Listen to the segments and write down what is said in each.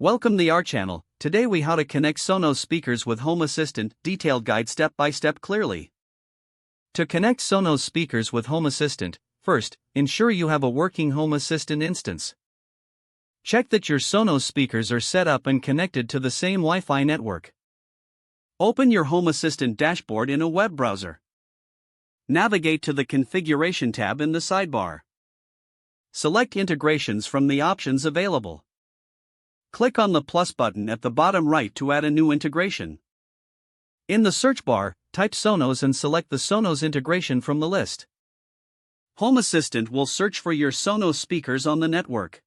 Welcome to our channel. Today we how to connect Sonos speakers with Home Assistant, detailed guide step by step clearly. To connect Sonos speakers with Home Assistant, first, ensure you have a working Home Assistant instance. Check that your Sonos speakers are set up and connected to the same Wi-Fi network. Open your Home Assistant dashboard in a web browser. Navigate to the Configuration tab in the sidebar. Select Integrations from the options available. Click on the plus button at the bottom right to add a new integration. In the search bar, type Sonos and select the Sonos integration from the list. Home Assistant will search for your Sonos speakers on the network.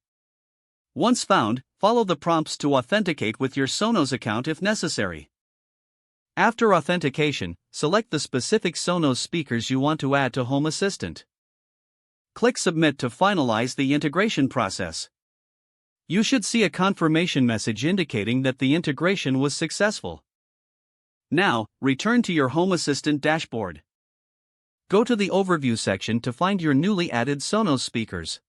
Once found, follow the prompts to authenticate with your Sonos account if necessary. After authentication, select the specific Sonos speakers you want to add to Home Assistant. Click Submit to finalize the integration process. You should see a confirmation message indicating that the integration was successful. Now, return to your Home Assistant dashboard. Go to the Overview section to find your newly added Sonos speakers.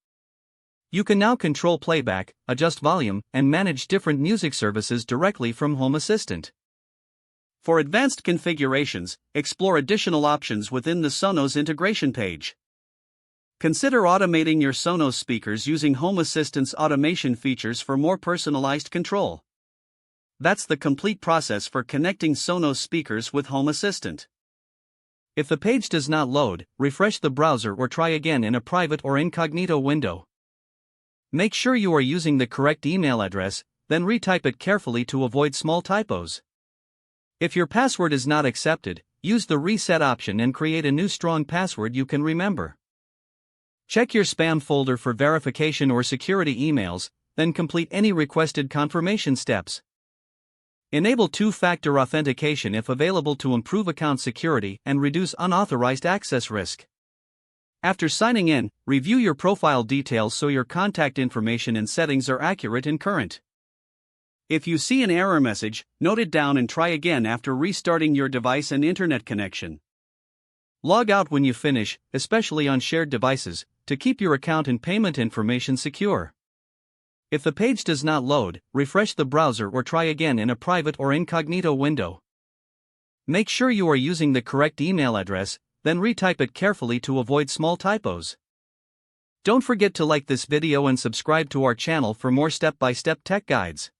You can now control playback, adjust volume, and manage different music services directly from Home Assistant. For advanced configurations, explore additional options within the Sonos integration page. Consider automating your Sonos speakers using Home Assistant's automation features for more personalized control. That's the complete process for connecting Sonos speakers with Home Assistant. If the page does not load, refresh the browser or try again in a private or incognito window. Make sure you are using the correct email address, then retype it carefully to avoid small typos. If your password is not accepted, use the reset option and create a new strong password you can remember. Check your spam folder for verification or security emails, then complete any requested confirmation steps. Enable two-factor authentication if available to improve account security and reduce unauthorized access risk. After signing in, review your profile details so your contact information and settings are accurate and current. If you see an error message, note it down and try again after restarting your device and internet connection. Log out when you finish, especially on shared devices, to keep your account and payment information secure. If the page does not load, refresh the browser or try again in a private or incognito window. Make sure you are using the correct email address, then retype it carefully to avoid small typos. Don't forget to like this video and subscribe to our channel for more step-by-step tech guides.